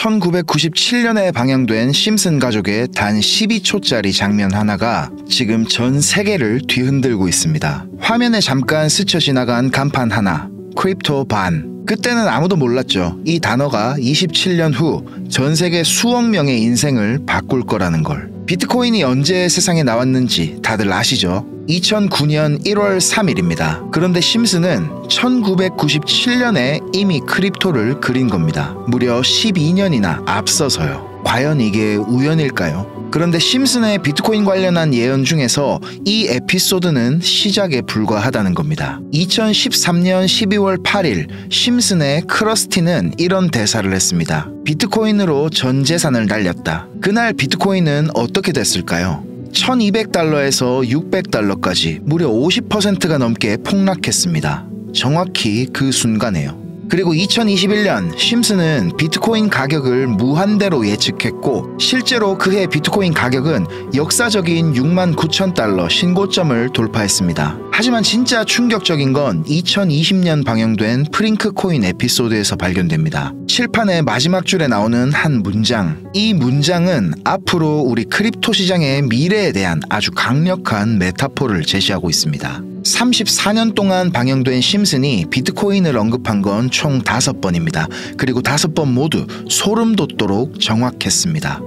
1997년에 방영된 심슨 가족의 단 12초짜리 장면 하나가 지금 전 세계를 뒤흔들고 있습니다. 화면에 잠깐 스쳐 지나간 간판 하나, 크립토 반. 그때는 아무도 몰랐죠. 이 단어가 27년 후 전 세계 수억 명의 인생을 바꿀 거라는 걸. 비트코인이 언제 세상에 나왔는지 다들 아시죠? 2009년 1월 3일입니다. 그런데 심슨은 1997년에 이미 크립토를 그린 겁니다. 무려 12년이나 앞서서요. 과연 이게 우연일까요? 그런데 심슨의 비트코인 관련한 예언 중에서 이 에피소드는 시작에 불과하다는 겁니다. 2013년 12월 8일 심슨의 크러스티는 이런 대사를 했습니다. 비트코인으로 전 재산을 날렸다. 그날 비트코인은 어떻게 됐을까요? 1200달러에서 600달러까지 무려 50%가 넘게 폭락했습니다. 정확히 그 순간에요. 그리고 2021년 심슨은 비트코인 가격을 무한대로 예측했고 실제로 그해 비트코인 가격은 역사적인 69,000달러 신고점을 돌파했습니다. 하지만 진짜 충격적인 건 2020년 방영된 프링크 코인 에피소드에서 발견됩니다. 칠판의 마지막 줄에 나오는 한 문장. 이 문장은 앞으로 우리 크립토 시장의 미래에 대한 아주 강력한 메타포를 제시하고 있습니다. 34년 동안 방영된 심슨이 비트코인을 언급한 건 총 5번입니다. 그리고 5번 모두 소름 돋도록 정확했습니다.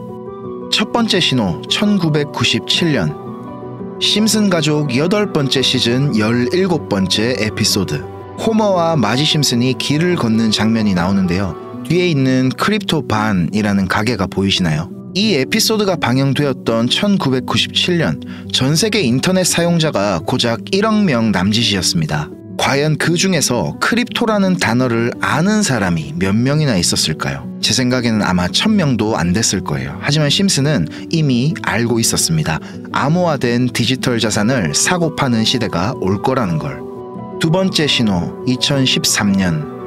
첫 번째 신호 1997년 심슨 가족 8번째 시즌 17번째 에피소드. 호머와 마지 심슨이 길을 걷는 장면이 나오는데요. 뒤에 있는 크립토 반이라는 가게가 보이시나요? 이 에피소드가 방영되었던 1997년 전 세계 인터넷 사용자가 고작 1억 명 남짓이었습니다. 과연 그 중에서 크립토라는 단어를 아는 사람이 몇 명이나 있었을까요? 제 생각에는 아마 1000명도 안 됐을 거예요. 하지만 심슨은 이미 알고 있었습니다. 암호화된 디지털 자산을 사고 파는 시대가 올 거라는 걸. 두 번째 신호 2013년.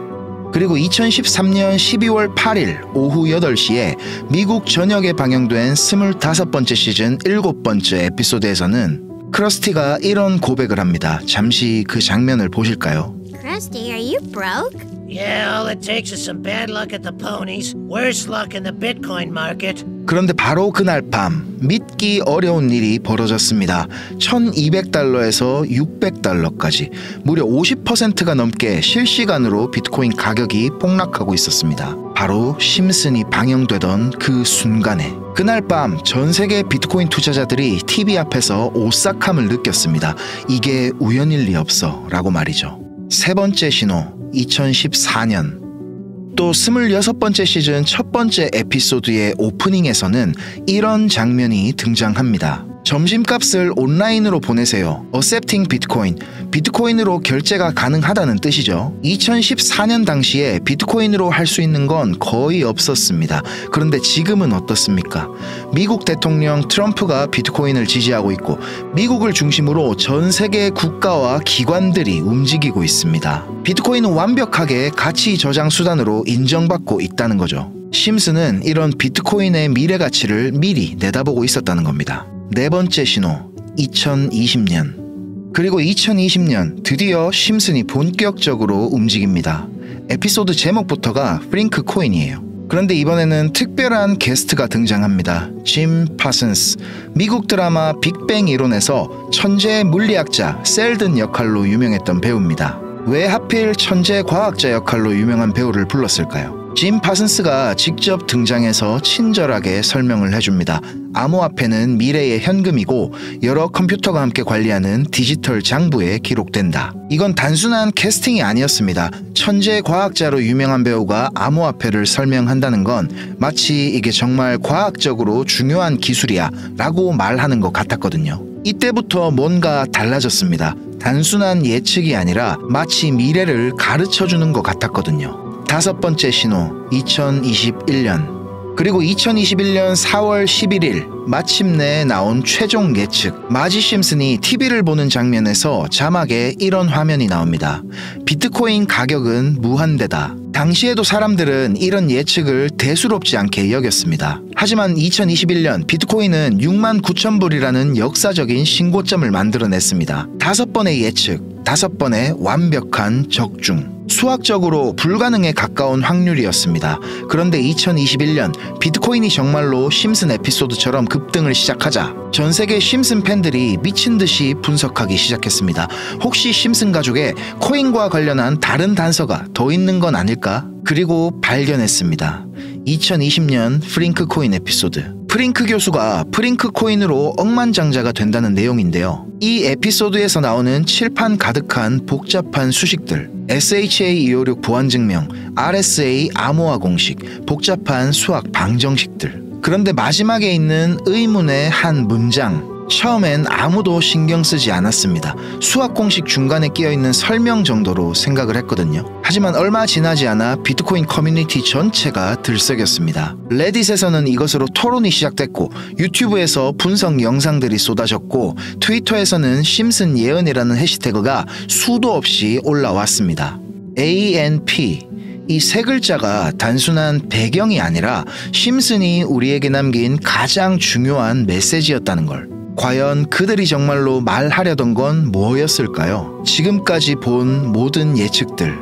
그리고 2013년 12월 8일 오후 8시에 미국 전역에 방영된 25번째 시즌 7번째 에피소드에서는 크러스티가 이런 고백을 합니다. 잠시 그 장면을 보실까요? Krusty, are you broke? Yeah, all it takes is some bad luck at the ponies, worse luck in the Bitcoin market. 그런데 바로 그날 밤 믿기 어려운 일이 벌어졌습니다. 1200달러에서 600달러까지 무려 50%가 넘게 실시간으로 비트코인 가격이 폭락하고 있었습니다. 바로 심슨이 방영되던 그 순간에 그날 밤 전 세계 비트코인 투자자들이 TV 앞에서 오싹함을 느꼈습니다. 이게 우연일 리 없어 라고 말이죠. 세 번째 신호 2014년. 또 26번째 시즌 첫 번째 에피소드의 오프닝에서는 이런 장면이 등장합니다. 점심값을 온라인으로 보내세요. Accepting Bitcoin. 비트코인으로 결제가 가능하다는 뜻이죠. 2014년 당시에 비트코인으로 할 수 있는 건 거의 없었습니다. 그런데 지금은 어떻습니까? 미국 대통령 트럼프가 비트코인을 지지하고 있고 미국을 중심으로 전 세계 국가와 기관들이 움직이고 있습니다. 비트코인은 완벽하게 가치 저장 수단으로 인정받고 있다는 거죠. 심슨은 이런 비트코인의 미래 가치를 미리 내다보고 있었다는 겁니다. 네 번째 신호 2020년. 그리고 2020년 드디어 심슨이 본격적으로 움직입니다. 에피소드 제목부터가 프링크 코인이에요. 그런데 이번에는 특별한 게스트가 등장합니다. 짐 파슨스. 미국 드라마 빅뱅 이론에서 천재 물리학자 셀든 역할로 유명했던 배우입니다. 왜 하필 천재 과학자 역할로 유명한 배우를 불렀을까요? 짐 파슨스가 직접 등장해서 친절하게 설명을 해줍니다. 암호화폐는 미래의 현금이고 여러 컴퓨터가 함께 관리하는 디지털 장부에 기록된다. 이건 단순한 캐스팅이 아니었습니다. 천재 과학자로 유명한 배우가 암호화폐를 설명한다는 건 마치 이게 정말 과학적으로 중요한 기술이야 라고 말하는 것 같았거든요. 이때부터 뭔가 달라졌습니다. 단순한 예측이 아니라 마치 미래를 가르쳐주는 것 같았거든요. 다섯 번째 신호 2021년. 그리고 2021년 4월 11일 마침내 나온 최종 예측. 마지 심슨이 TV를 보는 장면에서 자막에 이런 화면이 나옵니다. 비트코인 가격은 무한대다. 당시에도 사람들은 이런 예측을 대수롭지 않게 여겼습니다. 하지만 2021년 비트코인은 69,000불이라는 역사적인 신고점을 만들어냈습니다. 5번의 예측, 5번의 완벽한 적중. 수학적으로 불가능에 가까운 확률이었습니다. 그런데 2021년 비트코인이 정말로 심슨 에피소드처럼 급등을 시작하자 전 세계 심슨 팬들이 미친 듯이 분석하기 시작했습니다. 혹시 심슨 가족에 코인과 관련한 다른 단서가 더 있는 건 아닐까? 그리고 발견했습니다. 2020년 프링크 코인 에피소드. 프링크 교수가 프링크 코인으로 억만장자가 된다는 내용인데요. 이 에피소드에서 나오는 칠판 가득한 복잡한 수식들, SHA-256 보안증명, RSA 암호화 공식, 복잡한 수학 방정식들. 그런데 마지막에 있는 의문의 한 문장, 처음엔 아무도 신경 쓰지 않았습니다. 수학 공식 중간에 끼어있는 설명 정도로 생각을 했거든요. 하지만 얼마 지나지 않아 비트코인 커뮤니티 전체가 들썩였습니다. 레딧에서는 이것으로 토론이 시작됐고, 유튜브에서 분석 영상들이 쏟아졌고, 트위터에서는 심슨 예언이라는 해시태그가 수도 없이 올라왔습니다. ANP, 이 세 글자가 단순한 배경이 아니라 심슨이 우리에게 남긴 가장 중요한 메시지였다는 걸. 과연 그들이 정말로 말하려던 건 뭐였을까요? 지금까지 본 모든 예측들,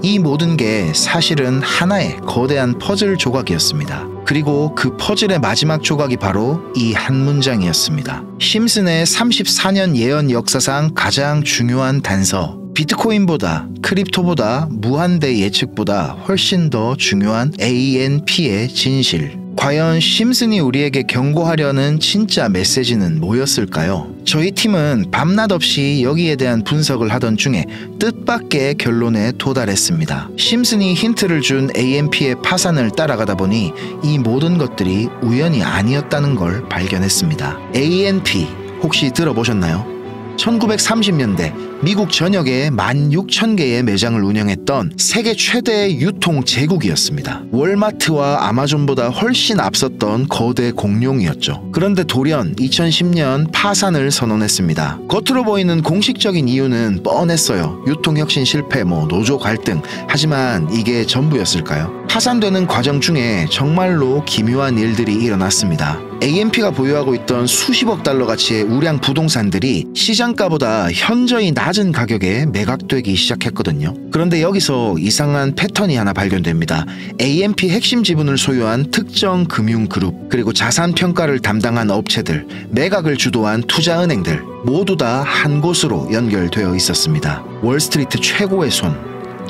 이 모든 게 사실은 하나의 거대한 퍼즐 조각이었습니다. 그리고 그 퍼즐의 마지막 조각이 바로 이 한 문장이었습니다. 심슨의 34년 예언 역사상 가장 중요한 단서, 비트코인보다, 크립토보다, 무한대 예측보다 훨씬 더 중요한 ANP의 진실. 과연 심슨이 우리에게 경고하려는 진짜 메시지는 뭐였을까요? 저희 팀은 밤낮 없이 여기에 대한 분석을 하던 중에 뜻밖의 결론에 도달했습니다. 심슨이 힌트를 준 ANP의 파산을 따라가다 보니 이 모든 것들이 우연이 아니었다는 걸 발견했습니다. ANP 혹시 들어보셨나요? 1930년대 미국 전역에 16,000개의 매장을 운영했던 세계 최대의 유통 제국이었습니다. 월마트와 아마존보다 훨씬 앞섰던 거대 공룡이었죠. 그런데 돌연 2010년 파산을 선언했습니다. 겉으로 보이는 공식적인 이유는 뻔했어요. 유통혁신 실패, 노조 갈등. 하지만 이게 전부였을까요? 파산되는 과정 중에 정말로 기묘한 일들이 일어났습니다. ANP가 보유하고 있던 수십억 달러 가치의 우량 부동산들이 시장가보다 현저히 낮은 가격에 매각되기 시작했거든요. 그런데 여기서 이상한 패턴이 하나 발견됩니다. ANP 핵심 지분을 소유한 특정 금융그룹, 그리고 자산 평가를 담당한 업체들, 매각을 주도한 투자은행들 모두 다 한 곳으로 연결되어 있었습니다. 월스트리트 최고의 손,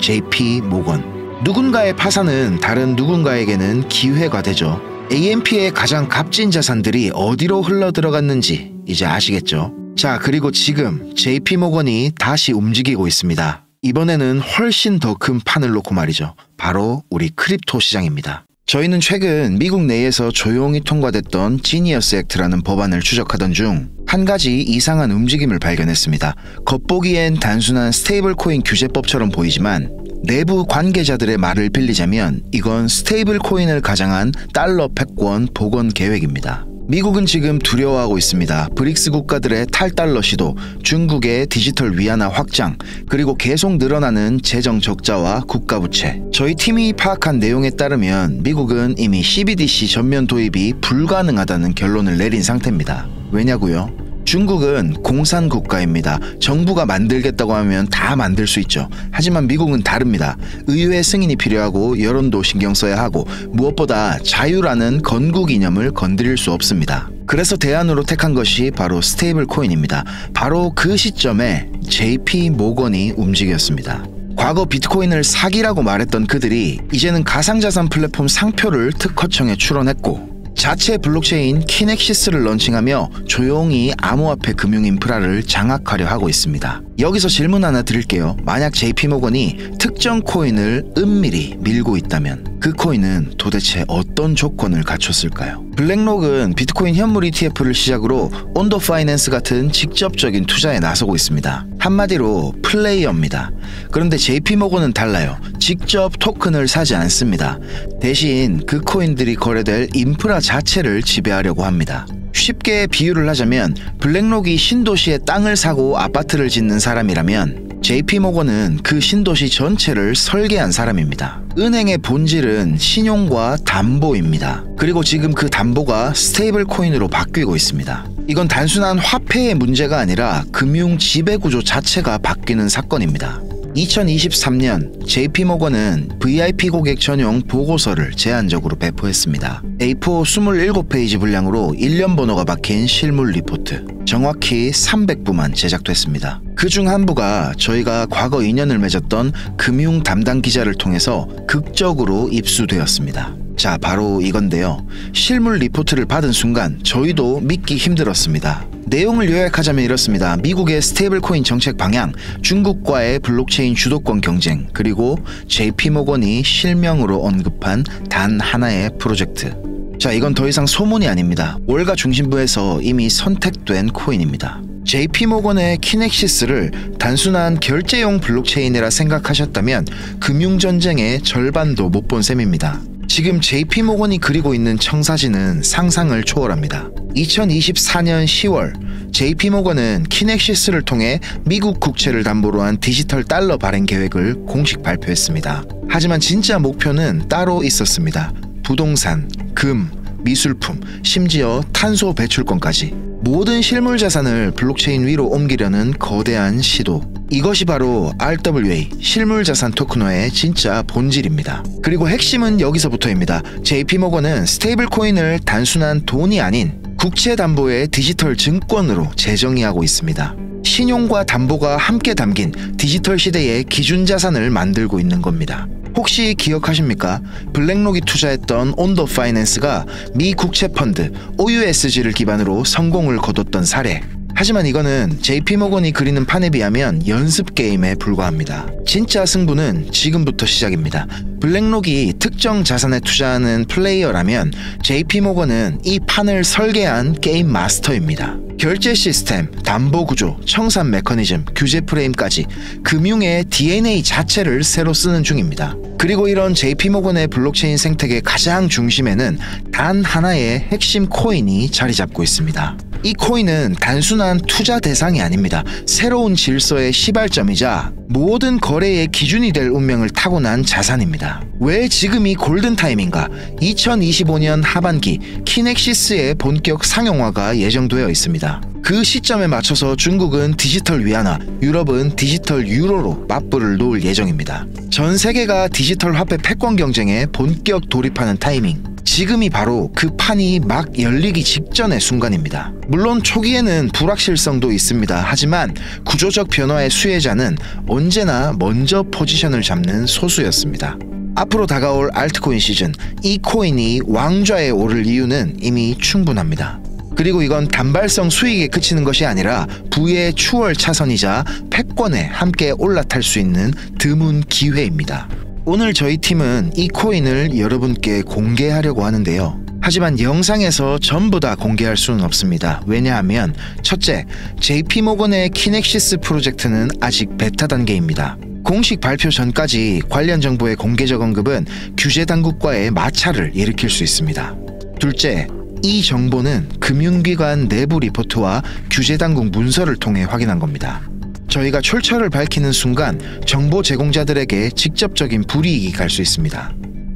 JP 모건. 누군가의 파산은 다른 누군가에게는 기회가 되죠. ANP의 가장 값진 자산들이 어디로 흘러들어갔는지 이제 아시겠죠? 자, 그리고 지금 JP모건이 다시 움직이고 있습니다. 이번에는 훨씬 더 큰 판을 놓고 말이죠. 바로 우리 크립토 시장입니다. 저희는 최근 미국 내에서 조용히 통과됐던 지니어스 액트라는 법안을 추적하던 중 한 가지 이상한 움직임을 발견했습니다. 겉보기엔 단순한 스테이블 코인 규제법처럼 보이지만 내부 관계자들의 말을 빌리자면 이건 스테이블 코인을 가장한 달러 패권 복원 계획입니다. 미국은 지금 두려워하고 있습니다. 브릭스 국가들의 탈달러 시도, 중국의 디지털 위안화 확장, 그리고 계속 늘어나는 재정 적자와 국가 부채. 저희 팀이 파악한 내용에 따르면 미국은 이미 CBDC 전면 도입이 불가능하다는 결론을 내린 상태입니다. 왜냐고요? 중국은 공산 국가입니다. 정부가 만들겠다고 하면 다 만들 수 있죠. 하지만 미국은 다릅니다. 의회 승인이 필요하고 여론도 신경 써야 하고 무엇보다 자유라는 건국 이념을 건드릴 수 없습니다. 그래서 대안으로 택한 것이 바로 스테이블 코인입니다. 바로 그 시점에 JP 모건이 움직였습니다. 과거 비트코인을 사기라고 말했던 그들이 이제는 가상자산 플랫폼 상표를 특허청에 출원했고 자체 블록체인 키넥시스를 런칭하며 조용히 암호화폐 금융 인프라를 장악하려 하고 있습니다. 여기서 질문 하나 드릴게요. 만약 JP모건이 특정 코인을 은밀히 밀고 있다면 그 코인은 도대체 어떤 조건을 갖췄을까요? 블랙록은 비트코인 현물 ETF를 시작으로 온더 파이낸스 같은 직접적인 투자에 나서고 있습니다. 한마디로 플레이어입니다. 그런데 JP모건은 달라요. 직접 토큰을 사지 않습니다. 대신 그 코인들이 거래될 인프라 자체를 지배하려고 합니다. 쉽게 비유를 하자면 블랙록이 신도시에 땅을 사고 아파트를 짓는 사람이라면 JP모건은 그 신도시 전체를 설계한 사람입니다. 은행의 본질은 신용과 담보입니다. 그리고 지금 그 담보가 스테이블 코인으로 바뀌고 있습니다. 이건 단순한 화폐의 문제가 아니라 금융 지배구조 자체가 바뀌는 사건입니다. 2023년 JP모건은 VIP 고객 전용 보고서를 제한적으로 배포했습니다. A4 27페이지 분량으로 1년 번호가 박힌 실물 리포트, 정확히 300부만 제작됐습니다. 그중 한 부가 저희가 과거 인연을 맺었던 금융 담당 기자를 통해서 극적으로 입수되었습니다. 자, 바로 이건데요. 실물 리포트를 받은 순간 저희도 믿기 힘들었습니다. 내용을 요약하자면 이렇습니다. 미국의 스테이블 코인 정책 방향, 중국과의 블록체인 주도권 경쟁, 그리고 JP모건이 실명으로 언급한 단 하나의 프로젝트. 자, 이건 더 이상 소문이 아닙니다. 월가 중심부에서 이미 선택된 코인입니다. JP모건의 키넥시스를 단순한 결제용 블록체인이라 생각하셨다면 금융전쟁의 절반도 못 본 셈입니다. 지금 JP모건이 그리고 있는 청사진은 상상을 초월합니다. 2024년 10월 JP모건은 키넥시스를 통해 미국 국채를 담보로 한 디지털 달러 발행 계획을 공식 발표했습니다. 하지만 진짜 목표는 따로 있었습니다. 부동산, 금, 미술품, 심지어 탄소 배출권까지 모든 실물 자산을 블록체인 위로 옮기려는 거대한 시도. 이것이 바로 RWA, 실물 자산 토큰화의 진짜 본질입니다. 그리고 핵심은 여기서부터입니다. JP모건은 스테이블 코인을 단순한 돈이 아닌 국채 담보의 디지털 증권으로 재정의하고 있습니다. 신용과 담보가 함께 담긴 디지털 시대의 기준 자산을 만들고 있는 겁니다. 혹시 기억하십니까? 블랙록이 투자했던 온더 파이낸스가 미 국채 펀드 OUSG를 기반으로 성공을 거뒀던 사례. 하지만 이거는 JP모건이 그리는 판에 비하면 연습 게임에 불과합니다. 진짜 승부는 지금부터 시작입니다. 블랙록이 특정 자산에 투자하는 플레이어라면 JP모건은 이 판을 설계한 게임 마스터입니다. 결제 시스템, 담보 구조, 청산 메커니즘, 규제 프레임까지 금융의 DNA 자체를 새로 쓰는 중입니다. 그리고 이런 JP모건의 블록체인 생태계 가장 중심에는 단 하나의 핵심 코인이 자리 잡고 있습니다. 이 코인은 단순한 투자 대상이 아닙니다. 새로운 질서의 시발점이자 모든 거래의 기준이 될 운명을 타고난 자산입니다. 왜 지금이 골든타임인가? 2025년 하반기 키넥시스의 본격 상용화가 예정되어 있습니다. 그 시점에 맞춰서 중국은 디지털 위안화, 유럽은 디지털 유로로 맞불을 놓을 예정입니다. 전 세계가 디지털 화폐 패권 경쟁에 본격 돌입하는 타이밍. 지금이 바로 그 판이 막 열리기 직전의 순간입니다. 물론 초기에는 불확실성도 있습니다. 하지만 구조적 변화의 수혜자는 언제나 먼저 포지션을 잡는 소수였습니다. 앞으로 다가올 알트코인 시즌, 이 코인이 왕좌에 오를 이유는 이미 충분합니다. 그리고 이건 단발성 수익에 그치는 것이 아니라 부의 추월 차선이자 패권에 함께 올라탈 수 있는 드문 기회입니다. 오늘 저희 팀은 이 코인을 여러분께 공개하려고 하는데요. 하지만 영상에서 전부 다 공개할 수는 없습니다. 왜냐하면 첫째, JP모건의 키넥시스 프로젝트는 아직 베타 단계입니다. 공식 발표 전까지 관련 정보의 공개적 언급은 규제 당국과의 마찰을 일으킬 수 있습니다. 둘째, 이 정보는 금융기관 내부 리포트와 규제 당국 문서를 통해 확인한 겁니다. 저희가 출처를 밝히는 순간 정보 제공자들에게 직접적인 불이익이 갈 수 있습니다.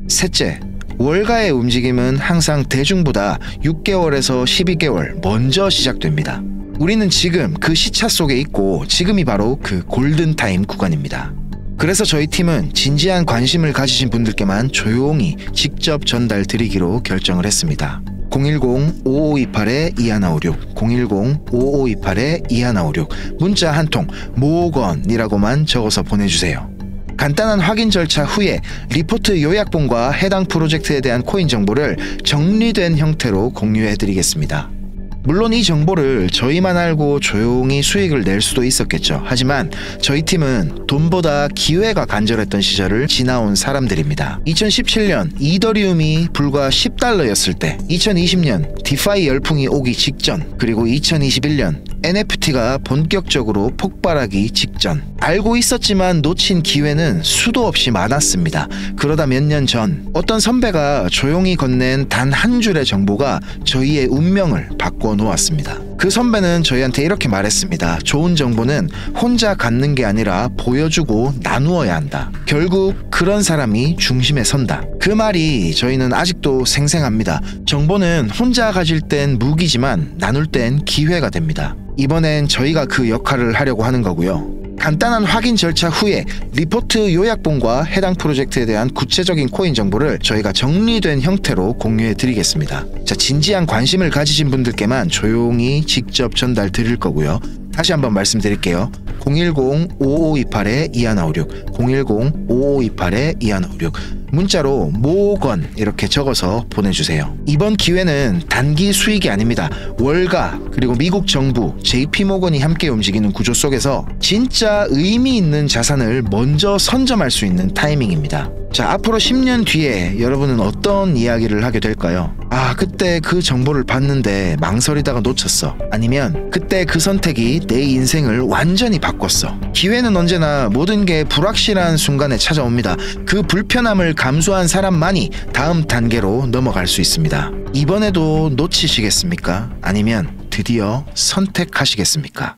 셋째, 월가의 움직임은 항상 대중보다 6개월에서 12개월 먼저 시작됩니다. 우리는 지금 그 시차 속에 있고 지금이 바로 그 골든타임 구간입니다. 그래서 저희 팀은 진지한 관심을 가지신 분들께만 조용히 직접 전달 드리기로 결정을 했습니다. 010-5528-2156 010-5528-2156 문자 한 통 모건이라고만 적어서 보내주세요. 간단한 확인 절차 후에 리포트 요약본과 해당 프로젝트에 대한 코인 정보를 정리된 형태로 공유해드리겠습니다. 물론 이 정보를 저희만 알고 조용히 수익을 낼 수도 있었겠죠. 하지만 저희 팀은 돈보다 기회가 간절했던 시절을 지나온 사람들입니다. 2017년 이더리움이 불과 $10였을 때, 2020년 디파이 열풍이 오기 직전, 그리고 2021년 NFT가 본격적으로 폭발하기 직전. 알고 있었지만 놓친 기회는 수도 없이 많았습니다. 그러다 몇 년 전 어떤 선배가 조용히 건넨 단 한 줄의 정보가 저희의 운명을 바꿔 놓았습니다. 그 선배는 저희한테 이렇게 말했습니다. 좋은 정보는 혼자 갖는 게 아니라 보여주고 나누어야 한다. 결국 그런 사람이 중심에 선다. 그 말이 저희는 아직도 생생합니다. 정보는 혼자 가질 땐 무기지만 나눌 땐 기회가 됩니다. 이번엔 저희가 그 역할을 하려고 하는 거고요. 간단한 확인 절차 후에 리포트 요약본과 해당 프로젝트에 대한 구체적인 코인 정보를 저희가 정리된 형태로 공유해 드리겠습니다. 자, 진지한 관심을 가지신 분들께만 조용히 직접 전달 드릴 거고요. 다시 한번 말씀드릴게요. 010-5528-2156 010-5528-2156 문자로 모건 이렇게 적어서 보내주세요. 이번 기회는 단기 수익이 아닙니다. 월가 그리고 미국 정부 JP모건이 함께 움직이는 구조 속에서 진짜 의미 있는 자산을 먼저 선점할 수 있는 타이밍입니다. 자, 앞으로 10년 뒤에 여러분은 어떤 이야기를 하게 될까요? 아, 그때 그 정보를 봤는데 망설이다가 놓쳤어. 아니면 그때 그 선택이 내 인생을 완전히 바꿨어. 기회는 언제나 모든 게 불확실한 순간에 찾아옵니다. 그 불편함을 감수한 사람만이 다음 단계로 넘어갈 수 있습니다. 이번에도 놓치시겠습니까? 아니면 드디어 선택하시겠습니까?